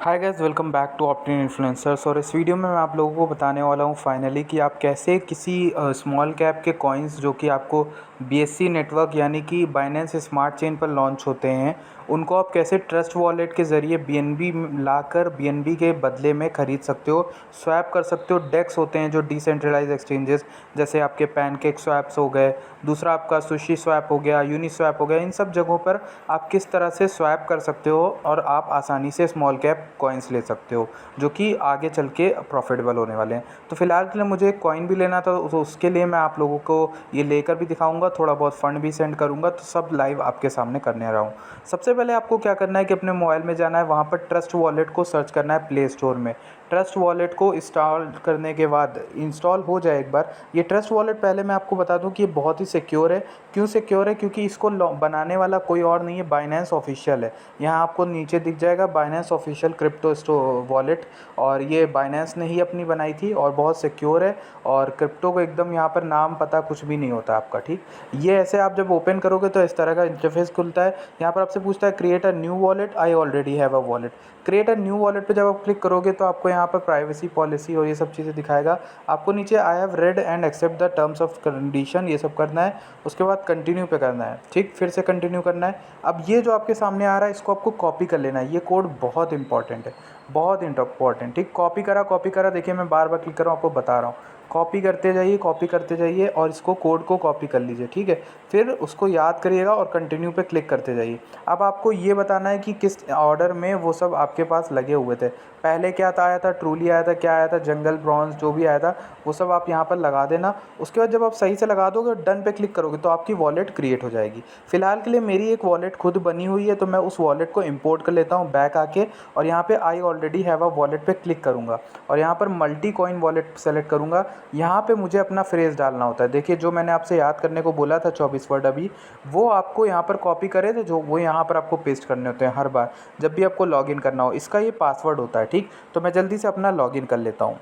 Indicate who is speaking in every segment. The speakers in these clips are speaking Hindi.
Speaker 1: Hi guys, welcome back to Optin influencers. और इस वीडियो में मैं आप लोगों को बताने वाला हूँ फाइनली कि आप कैसे किसी स्मॉल कैप के कॉइन्स जो कि आपको बीएससी नेटवर्क यानी कि बाइनेंस स्मार्ट चेन पर लॉन्च होते हैं, उनको आप कैसे ट्रस्ट वॉलेट के ज़रिए बीएनबी लाकर बीएनबी के बदले में ख़रीद सकते हो, स्वैप कर सकते हो। डेक्स होते हैं जो डिसेंट्रलाइज एक्सचेंजेस, जैसे आपके पैनकेक स्वैप्स हो गए, दूसरा आपका सुशी स्वैप हो गया, यूनिस्वैप हो गया। इन सब जगहों पर आप किस तरह से स्वैप कर सकते हो और आप आसानी से स्मॉल कैप कॉइन्स ले सकते हो जो कि आगे चल के प्रॉफिटेबल होने वाले हैं। तो फिलहाल के लिए मुझे एक कॉइन भी लेना था, तो उसके लिए मैं आप लोगों को ये लेकर भी दिखाऊंगा, थोड़ा बहुत फंड भी सेंड करूंगा, तो सब लाइव आपके सामने करने रहा हूँ। सबसे पहले आपको क्या करना है कि अपने मोबाइल में जाना है, वहाँ पर ट्रस्ट वॉलेट को सर्च करना है प्ले स्टोर में। ट्रस्ट वॉलेट को इंस्टॉल करने के बाद इंस्टॉल हो जाए एक बार ये ट्रस्ट वॉलेट, पहले मैं आपको बता दूं कि ये बहुत ही सिक्योर है। क्यों सिक्योर है? क्योंकि इसको बनाने वाला कोई और नहीं है, बाइनेंस ऑफिशियल है। यहाँ आपको नीचे दिख जाएगा बाइनेंस ऑफिशियल क्रिप्टो वॉलेट, और ये बाइनेंस ने ही अपनी बनाई थी और बहुत सिक्योर है। और क्रिप्टो को एकदम यहाँ पर नाम पता कुछ भी नहीं होता आपका, ठीक। ये ऐसे आप जब ओपन करोगे तो इस तरह का इंटरफेस खुलता है। यहाँ पर आपसे पूछता है create a new wallet, I already have a wallet. Create a new wallet पे जब आप क्लिक करोगे तो आपको यहाँ पर प्राइवेसी पॉलिसी और ये सब चीज़ें दिखाएगा। आपको नीचे I have read and accept the terms of condition ये सब करना है। उसके बाद कंटिन्यू पे करना है, ठीक, फिर से कंटिन्यू करना है। अब ये जो आपके सामने आ रहा है इसको आपको कॉपी कर लेना है। ये कोड बहुत इंपॉर्टेंट है, बहुत इंपॉर्टेंट, ठीक। कॉपी करा, देखिए मैं बार बार क्लिक कर रहा हूँ, आपको बता रहा हूँ। कॉपी करते जाइए, कॉपी करते जाइए और इसको कोड को कॉपी कर लीजिए, ठीक है। फिर उसको याद करिएगा और कंटिन्यू पे क्लिक करते जाइए। अब आपको ये बताना है कि किस ऑर्डर में वो सब आपके पास लगे हुए थे। पहले क्या था, आया था ट्रूली, आया था क्या, आया था जंगल ब्रॉन्ज, जो भी आया था वो सब आप यहाँ पर लगा देना। उसके बाद जब आप सही से लगा दोगे, डन पे क्लिक करोगे तो आपकी वॉलेट क्रिएट हो जाएगी। फिलहाल के लिए मेरी एक वॉलेट खुद बनी हुई है, तो मैं उस वॉलेट को इंपोर्ट कर लेता हूँ बैक आके, और यहाँ पे I already have a wallet पे क्लिक करूँगा और यहाँ पर मल्टी कॉइन वॉलेट सेलेक्ट करूँगा। यहाँ पे मुझे अपना फ्रेज़ डालना होता है। देखिए जो मैंने आपसे याद करने को बोला था 24 वर्ड अभी, वो आपको यहाँ पर कॉपी करे थे, जो वो यहाँ पर आपको पेस्ट करने होते हैं हर बार जब भी आपको लॉगिन करना हो। इसका ये पासवर्ड होता है, ठीक। तो मैं जल्दी से अपना लॉगिन कर लेता हूँ।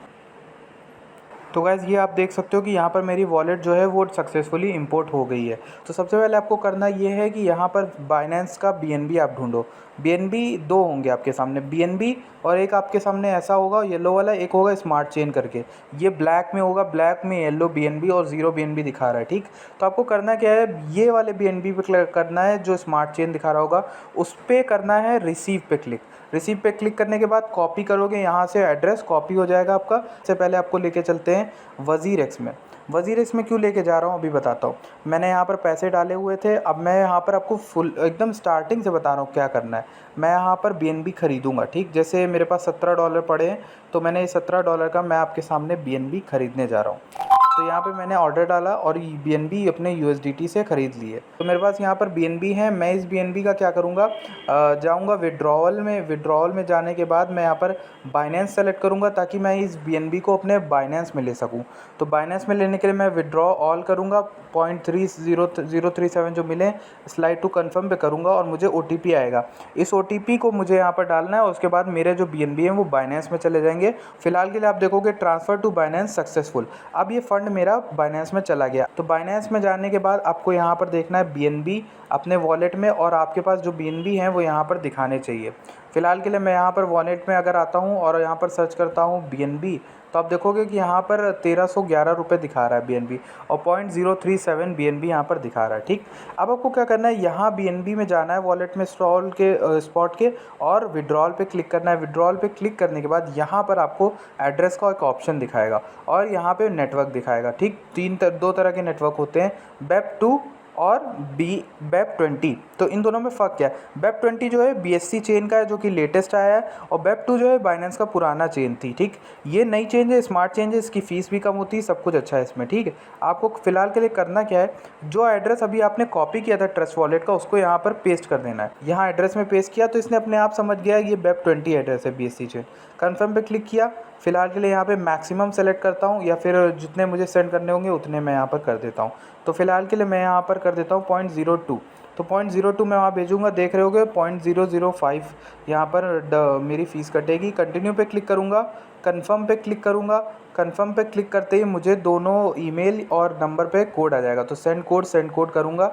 Speaker 1: तो गाइज़ ये आप देख सकते हो कि यहाँ पर मेरी वॉलेट जो है वो सक्सेसफुली इंपोर्ट हो गई है। तो सबसे पहले आपको करना ये है कि यहाँ पर बाइनेंस का बीएनबी आप ढूंढो। बीएनबी दो होंगे आपके सामने, बीएनबी और एक आपके सामने ऐसा होगा येलो वाला, एक होगा स्मार्ट चेन करके। ये ब्लैक में होगा, ब्लैक में येलो बीएनबी और ज़ीरो बीएनबी दिखा रहा है, ठीक। तो आपको करना क्या है, ये वाले बीएनबी पे करना है जो स्मार्ट चेन दिखा रहा होगा, उस पर करना है रिसीव पे क्लिक। रिसीव पे क्लिक करने के बाद कॉपी करोगे, यहाँ से एड्रेस कॉपी हो जाएगा आपका। इससे पहले आपको लेके चलते हैं वज़ीर एक्स में। वज़ीर एक्स में क्यों लेके जा रहा हूँ अभी बताता हूँ। मैंने यहाँ पर पैसे डाले हुए थे, अब मैं यहाँ पर आपको फुल एकदम स्टार्टिंग से बता रहा हूँ क्या करना है। मैं यहाँ पर बीएनबी ख़रीदूँगा, ठीक। जैसे मेरे पास $17 पड़े हैं, तो मैंने $17 का मैं आपके सामने बीएनबी ख़रीदने जा रहा हूँ। तो यहाँ पे मैंने ऑर्डर डाला और बीएनबी अपने यूएसडीटी से ख़रीद लिए। तो मेरे पास यहाँ पर बीएनबी है। मैं इस बीएनबी का क्या करूँगा, जाऊँगा विड्रॉवल में। विड्रॉवल में जाने के बाद मैं यहाँ पर बाइनेंस सेलेक्ट करूँगा ताकि मैं इस बीएनबी को अपने बाइनेंस में ले सकूँ। तो बाइनेंस में लेने के लिए मैं विड्रॉ ऑल करूँगा, 0.3037 जो मिले स्लाइड टू कन्फर्म पे करूँगा और मुझे ओटीपी आएगा। इस ओटीपी को मुझे यहाँ पर डालना है और उसके बाद मेरे जो बीएनबी हैं वो बाइनेंस में चले जाएंगे। फिलहाल के लिए आप देखोगे ट्रांसफ़र टू बाइनेंस सक्सेसफुल। अब ये फंड मेरा बाइनेंस में चला गया। तो बाइनेंस में जाने के बाद आपको यहाँ पर देखना है बीएनबी अपने वॉलेट में, और आपके पास जो बीएनबी हैं वो यहाँ पर दिखाने चाहिए। फ़िलहाल के लिए मैं यहाँ पर वॉलेट में अगर आता हूँ और यहाँ पर सर्च करता हूँ बीएनबी, तो आप देखोगे कि यहाँ पर 1311 रुपये दिखा रहा है बीएनबी, और 0.037 बीएनबी यहाँ पर दिखा रहा है, ठीक। अब आपको क्या करना है, यहाँ बीएनबी में जाना है वॉलेट में स्पॉट के और विड्रॉल पे क्लिक करना है। विड्रॉल पे क्लिक करने के बाद यहाँ पर आपको एड्रेस का एक ऑप्शन दिखाएगा और यहाँ पे नेटवर्क दिखाएगा, ठीक। दो तरह के नेटवर्क होते हैं, वेब 2 और वेब 20। तो इन दोनों में फ़र्क क्या है, वेब 20 जो है बीएससी चेन का है जो कि लेटेस्ट आया है, और वेब 2 जो है बाइनेंस का पुराना चेन थी, ठीक। ये नई चेंज है, स्मार्ट चेंज है, इसकी फ़ीस भी कम होती है, सब कुछ अच्छा है इसमें, ठीक है। आपको फ़िलहाल के लिए करना क्या है, जो एड्रेस अभी आपने कॉपी किया था ट्रस्ट वॉलेट का उसको यहाँ पर पेस्ट कर देना है। यहाँ एड्रेस में पेस्ट किया तो इसने अपने आप समझ गया ये वेब 20 एड्रेस है बीएससी चेन। कन्फर्म पे क्लिक किया। फ़िलहाल के लिए यहाँ पे मैक्सिमम सेलेक्ट करता हूँ या फिर जितने मुझे सेंड करने होंगे उतने मैं यहाँ पर कर देता हूँ। तो फ़िलहाल के लिए मैं यहाँ पर कर देता हूँ 0.02। तो 0.02 मैं वहाँ भेजूँगा, देख रहे होगे 0.005 यहाँ पर मेरी फ़ीस कटेगी। कंटिन्यू पे क्लिक करूँगा, कन्फर्म पे क्लिक करूँगा। कन्फर्म पे क्लिक करते ही मुझे दोनों ईमेल और नंबर पे कोड आ जाएगा, तो सेंड कोड करूँगा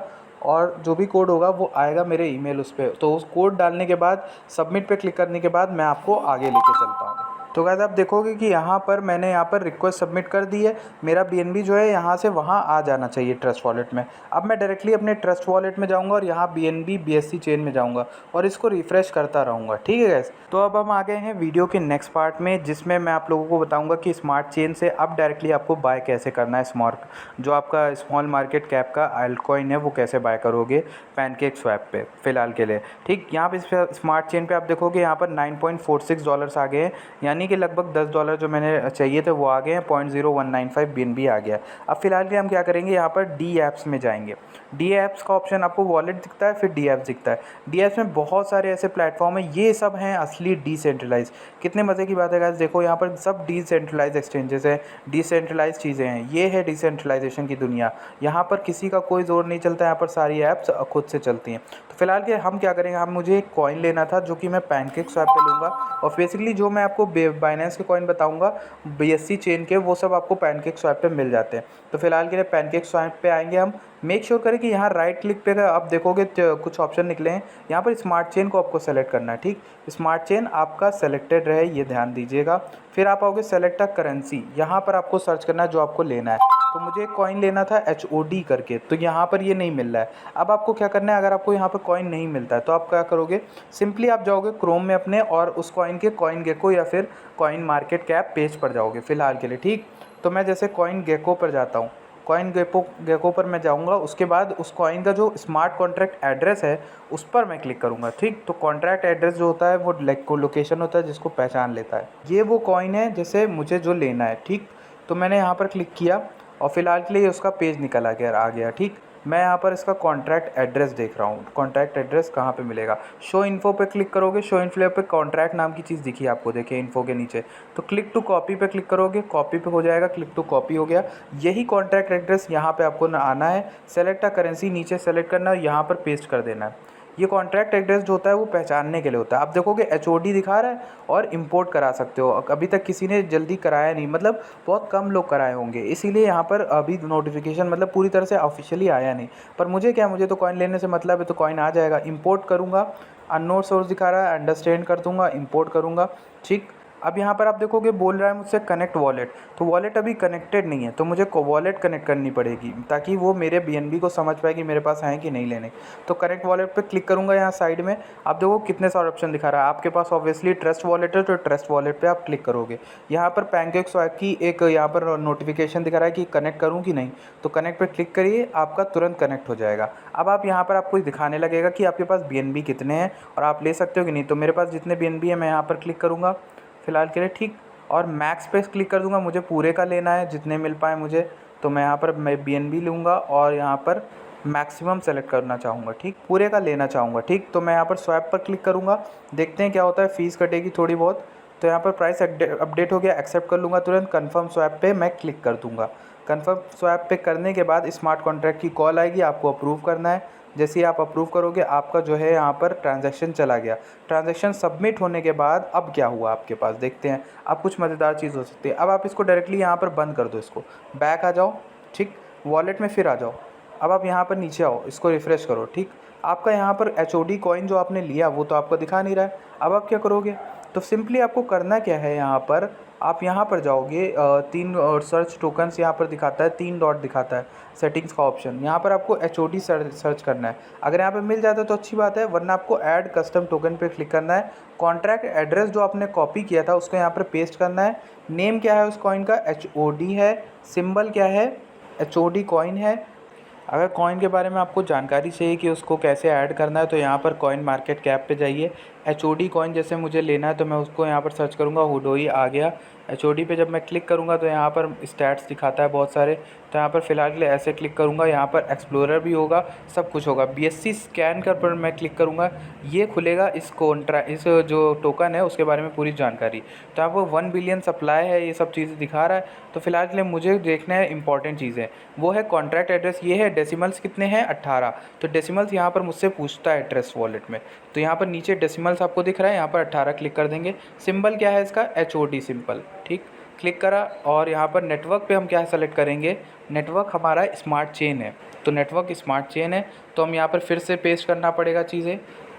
Speaker 1: और जो भी कोड होगा वो आएगा मेरे ईमेल उस पर। तो उस कोड डालने के बाद सबमिट पे क्लिक करने के बाद मैं आपको आगे लेके चलता हूँ। तो गाइस आप देखोगे कि यहाँ पर मैंने यहाँ पर रिक्वेस्ट सबमिट कर दी है। मेरा बीएनबी जो है यहाँ से वहाँ आ जाना चाहिए ट्रस्ट वॉलेट में। अब मैं डायरेक्टली अपने ट्रस्ट वॉलेट में जाऊँगा और यहाँ बीएनबी बीएससी चेन में जाऊँगा और इसको रिफ़्रेश करता रहूँगा। ठीक है गाइस। तो अब हम आ गए हैं वीडियो के नेक्स्ट पार्ट में, जिसमें मैं आप लोगों को बताऊँगा कि स्मार्ट चेन से अब डायरेक्टली आपको बाय कैसे करना है। जो आपका स्मॉल मार्केट कैप का अल्टकॉइन है वो कैसे बाय करोगे पैनकेक स्वैप पे फ़िलहाल के लिए। ठीक, यहाँ पे स्मार्ट चेन पे आप देखोगे यहाँ पर $9.46 आ गए हैं, यानी कि लगभग $10 जो मैंने चाहिए थे वो आ गए हैं। 0.0195 BNB आ गया। अब फिलहाल के हम क्या करेंगे, यहाँ पर डी ऐप्स में जाएंगे। डी ऐप्स का ऑप्शन आपको वॉलेट दिखता है, फिर डी ऐप्स दिखता है। डी ऐप्स में बहुत सारे ऐसे प्लेटफॉर्म हैं, ये सब हैं असली डिसेंट्रलाइज। कितने मज़े की बात है गाइस, देखो यहाँ पर सब डिसेंट्रलाइज एक्सचेंजेस हैं, डिसेंट्रलाइज चीज़ें हैं। ये है डिसेंट्रलाइजेशन की दुनिया। यहाँ पर किसी का कोई जोर नहीं चलता, यहाँ पर सारी ऐप्स खुद से चलती हैं। तो फिलहाल के हम क्या करेंगे, हम मुझे एक कॉइन लेना था जो कि मैं पैनकेक स्वैप पे लूँगा। और बेसिकली जो मैं आपको बाइनेंस के कॉइन बताऊँगा बीएससी चेन के, वो सब आपको पैनकेक स्वैप पे मिल जाते हैं। तो फिलहाल के लिए पैनकेक स्वैप पे आएंगे हम। मेक श्योर करें कि यहाँ राइट क्लिक पे आप देखोगे कुछ ऑप्शन निकले हैं, यहाँ पर स्मार्ट चेन को आपको सेलेक्ट करना है। ठीक, स्मार्ट चेन आपका सेलेक्टेड रहे ये ध्यान दीजिएगा। फिर आप आओगे सेलेक्ट अ करेंसी, यहाँ पर आपको सर्च करना है जो आपको लेना है। तो मुझे एक कॉइन लेना था HOD करके, तो यहाँ पर ये नहीं मिल रहा है। अब आपको क्या करना है, अगर आपको यहाँ पर कॉइन नहीं मिलता है तो आप क्या करोगे, सिंपली आप जाओगे क्रोम में अपने और उस कॉइन के कॉइन गेको या फिर कॉइन मार्केट कैप पेज पर जाओगे फ़िलहाल के लिए। ठीक, तो मैं जैसे कॉइन गेको पर जाता हूँ, कॉइन गेको पर मैं जाऊंगा। उसके बाद उस कॉइन का जो स्मार्ट कॉन्ट्रैक्ट एड्रेस है उस पर मैं क्लिक करूंगा। ठीक, तो कॉन्ट्रैक्ट एड्रेस जो होता है वो लोकेशन होता है जिसको पहचान लेता है। ये वो कॉइन है जैसे मुझे जो लेना है। ठीक, तो मैंने यहाँ पर क्लिक किया और फिलहाल के लिए उसका पेज निकल आ गया। ठीक, मैं यहाँ पर इसका कॉन्ट्रैक्ट एड्रेस देख रहा हूँ। कॉन्ट्रैक्ट एड्रेस कहाँ पे मिलेगा, शो इन्फो पे क्लिक करोगे। शो इन्फो पे कॉन्ट्रैक्ट नाम की चीज़ दिखी आपको, देखिए इन्फो के नीचे। तो क्लिक टू कॉपी पे क्लिक करोगे, कॉपी पे हो जाएगा, क्लिक टू कॉपी हो गया। यही कॉन्ट्रैक्ट एड्रेस यहाँ पे आपको आना है, सेलेक्ट अ करेंसी नीचे सेलेक्ट करना है, यहाँ पर पेस्ट कर देना है। ये कॉन्ट्रैक्ट एड्रेस जो होता है वो पहचानने के लिए होता है। आप देखोगे HOD दिखा रहा है और इंपोर्ट करा सकते हो। अभी तक किसी ने जल्दी कराया नहीं, मतलब बहुत कम लोग कराए होंगे, इसीलिए यहाँ पर अभी नोटिफिकेशन मतलब पूरी तरह से ऑफिशियली आया नहीं। पर मुझे क्या, मुझे तो कॉइन लेने से मतलब है, तो कॉइन आ जाएगा। इंपोर्ट करूँगा, अननोन सोर्स दिखा रहा है, अंडरस्टैंड कर दूँगा, इंपोर्ट करूँगा। ठीक, अब यहाँ पर आप देखोगे बोल रहा है मुझसे कनेक्ट वॉलेट, तो वॉलेट अभी कनेक्टेड नहीं है, तो मुझे वॉलेट कनेक्ट करनी पड़ेगी ताकि वो मेरे BNB को समझ पाए कि मेरे पास हैं कि नहीं लेने। तो कनेक्ट वॉलेट पे क्लिक करूँगा। यहाँ साइड में आप देखो कितने सारे ऑप्शन दिखा रहा है। आपके पास ऑब्वियसली ट्रस्ट वॉलेट है, तो ट्रस्ट वॉलेट पे आप क्लिक करोगे। यहाँ पर पैनकेक स्वैप की एक यहाँ पर नोटिफिकेशन दिखा रहा है कि कनेक्ट करूँ कि नहीं, तो कनेक्ट पर क्लिक करिए, आपका तुरंत कनेक्ट हो जाएगा। अब आप यहाँ पर आपको दिखाने लगेगा कि आपके पास BNB कितने हैं और आप ले सकते हो कि नहीं। तो मेरे पास जितने BNB है मैं यहाँ पर क्लिक करूँगा फ़िलहाल के लिए। ठीक, और मैक्स पे क्लिक कर दूंगा, मुझे पूरे का लेना है जितने मिल पाए मुझे। तो मैं यहाँ पर BNB लूँगा और यहाँ पर मैक्सिमम सेलेक्ट करना चाहूँगा। ठीक, पूरे का लेना चाहूँगा। ठीक, तो मैं यहाँ पर स्वैप पर क्लिक करूँगा, देखते हैं क्या होता है। फ़ीस कटेगी थोड़ी बहुत। तो यहाँ पर प्राइस अपडेट हो गया, एक्सेप्ट कर लूँगा तुरंत। कन्फर्म स्वैप पे मैं क्लिक कर दूँगा। कन्फर्म स्वैप पे करने के बाद स्मार्ट कॉन्ट्रैक्ट की कॉल आएगी, आपको अप्रूव करना है। जैसे ही आप अप्रूव करोगे आपका जो है यहाँ पर ट्रांजैक्शन चला गया। ट्रांजैक्शन सबमिट होने के बाद अब क्या हुआ आपके पास देखते हैं। अब कुछ मज़ेदार चीज़ हो सकती है। अब आप इसको डायरेक्टली यहाँ पर बंद कर दो, इसको बैक आ जाओ। ठीक, वॉलेट में फिर आ जाओ। अब आप यहाँ पर नीचे आओ, इसको रिफ़्रेश करो। ठीक, आपका यहाँ पर HOD कॉइन जो आपने लिया वो तो आपको दिखा नहीं रहा है। अब आप क्या करोगे, तो सिंपली आपको करना क्या है, यहाँ पर आप यहाँ पर जाओगे। 3 सर्च टोकन्स यहाँ पर दिखाता है, 3 डॉट दिखाता है, सेटिंग्स का ऑप्शन। यहाँ पर आपको HOD सर्च करना है। अगर यहाँ पर मिल जाता है तो अच्छी बात है, वरना आपको ऐड कस्टम टोकन पे क्लिक करना है। कॉन्ट्रैक्ट एड्रेस जो आपने कॉपी किया था उसको यहाँ पर पेस्ट करना है। नेम क्या है उस कॉइन का, HOD है। सिंबल क्या है, HOD कॉइन है। अगर कॉइन के बारे में आपको जानकारी चाहिए कि उसको कैसे ऐड करना है, तो यहाँ पर कॉइन मार्केट कैप पे जाइए। HOD कॉइन जैसे मुझे लेना है तो मैं उसको यहाँ पर सर्च करूँगा, हुडोई आ गया। HOD पे जब मैं क्लिक करूँगा तो यहाँ पर स्टैट्स दिखाता है बहुत सारे। तो यहाँ पर फ़िलहाल के लिए ऐसे क्लिक करूँगा, यहाँ पर एक्सप्लोरर भी होगा, सब कुछ होगा। BSC स्कैन कर पर मैं क्लिक करूँगा, ये खुलेगा। इस जो टोकन है उसके बारे में पूरी जानकारी। तो आपको 1 बिलियन सप्लाई है, ये सब चीज़ें दिखा रहा है। तो फिलहाल के लिए मुझे देखना है इंपॉर्टेंट चीज़ें, वो है कॉन्ट्रैक्ट एड्रेस। ये है डेसिमल्स कितने हैं, 18। तो डेसिमल्स यहाँ पर मुझसे पूछता है ट्रस्ट वॉलेट में। तो यहाँ पर नीचे डेसिमल्स आपको दिख रहा है, यहाँ पर 18 क्लिक कर देंगे। सिंबल क्या है इसका, HOD सिंपल। ठीक, क्लिक करा और यहाँ पर नेटवर्क पे हम क्या सेलेक्ट करेंगे, नेटवर्क हमारा स्मार्ट चेन है, तो नेटवर्क स्मार्ट चेन है तो हम यहाँ पर फिर से पेस्ट करना पड़ेगा चीज़ें।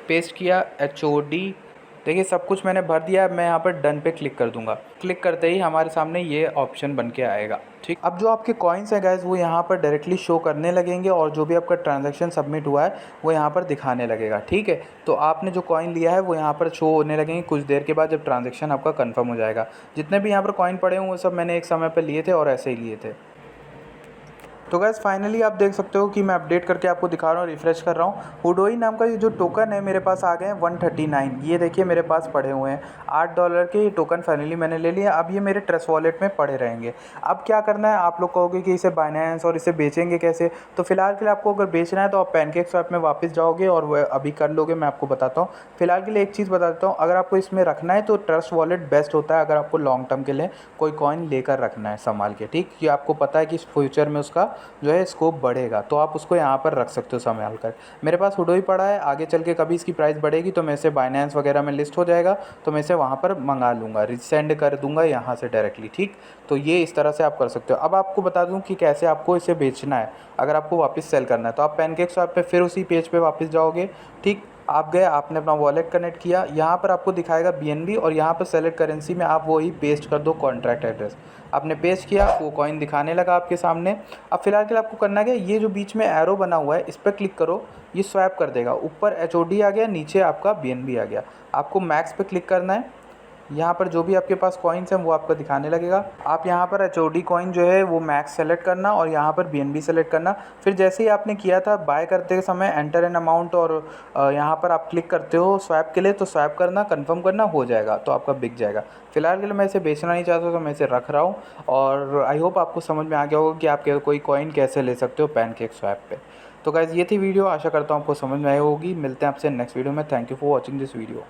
Speaker 1: पेस्ट किया HOD, देखिए सब कुछ मैंने भर दिया है। मैं यहाँ पर डन पे क्लिक कर दूंगा। क्लिक करते ही हमारे सामने ये ऑप्शन बन के आएगा। ठीक, अब जो आपके कॉइन्स हैं गाइस वो यहाँ पर डायरेक्टली शो करने लगेंगे और जो भी आपका ट्रांजैक्शन सबमिट हुआ है वो यहाँ पर दिखाने लगेगा। ठीक है, तो आपने जो कॉइन लिया है वो यहाँ पर शो होने लगेंगे कुछ देर के बाद, जब ट्रांजैक्शन आपका कंफर्म हो जाएगा। जितने भी यहाँ पर कॉइन पड़े हुए वो सब मैंने एक समय पर लिए थे और ऐसे ही लिए थे। तो गैस फाइनली आप देख सकते हो कि मैं अपडेट करके आपको दिखा रहा हूँ, रिफ्रेश कर रहा हूँ। हुडोई नाम का ये जो टोकन है मेरे पास आ गए हैं 139, ये देखिए मेरे पास पड़े हुए हैं $8 के। ये टोकन फाइनली मैंने ले लिया। अब ये मेरे ट्रस्ट वॉलेट में पड़े रहेंगे। अब क्या करना है, आप लोग कहोगे कि इसे बाइनेंस और इसे बेचेंगे कैसे, तो फिलहाल के लिए आपको अगर बेचना है तो आप पैनकेकस्वैप में वापस जाओगे और वह अभी कर लोगे। मैं आपको बताता हूँ। फिलहाल के लिए एक चीज़ बता देता हूँ, अगर आपको इसमें रखना है तो ट्रस्ट वॉलेट बेस्ट होता है, अगर आपको लॉन्ग टर्म के लिए कोई कॉइन लेकर रखना है संभाल के। ठीक, ये आपको पता है कि फ्यूचर में उसका जो है स्कोप बढ़ेगा, तो आप उसको यहाँ पर रख सकते हो संभाल कर। मेरे पास हुडोई पड़ा है, आगे चल के कभी इसकी प्राइस बढ़ेगी तो मैं इसे बाइनेंस वगैरह में लिस्ट हो जाएगा तो मैं इसे वहाँ पर मंगा लूँगा, रिसेंड कर दूँगा यहाँ से डायरेक्टली। ठीक, तो ये इस तरह से आप कर सकते हो। अब आपको बता दूँ कि कैसे आपको इसे बेचना है। अगर आपको वापस सेल करना है तो आप पैनकेकस्वैप पे फिर उसी पेज पे वापस जाओगे। ठीक, आप गए, आपने अपना वॉलेट कनेक्ट किया, यहाँ पर आपको दिखाएगा BNB और यहाँ पर सेलेक्ट करेंसी में आप वही पेस्ट कर दो कॉन्ट्रैक्ट एड्रेस। आपने पेस्ट किया, वो कॉइन दिखाने लगा आपके सामने। अब फिलहाल के लिए आपको करना क्या, ये जो बीच में एरो बना हुआ है इस पर क्लिक करो, ये स्वैप कर देगा। ऊपर HOD आ गया, नीचे आपका BNB आ गया। आपको मैक्स पे क्लिक करना है, यहाँ पर जो भी आपके पास कॉइन्स हैं वो आपको दिखाने लगेगा। आप यहाँ पर HOD कॉइन जो है वो मैक्स सेलेक्ट करना और यहाँ पर BNB सेलेक्ट करना। फिर जैसे ही आपने किया था बाय करते समय एंटर एन अमाउंट और यहाँ पर आप क्लिक करते हो स्वैप के लिए, तो स्वैप करना, कंफर्म करना, हो जाएगा तो आपका बिक जाएगा। फिलहाल के लिए मैं इसे बेचना नहीं चाहता तो मैं इसे रख रहा हूँ और आई होप आपको समझ में आ गया होगा कि आप कोई कॉइन कैसे ले सकते हो पैनकेकस्वैप पे। तो गाइज़ ये थी वीडियो, आशा करता हूँ आपको समझ में आई होगी। मिलते हैं आपसे नेक्स्ट वीडियो में। Thank you for watching this video.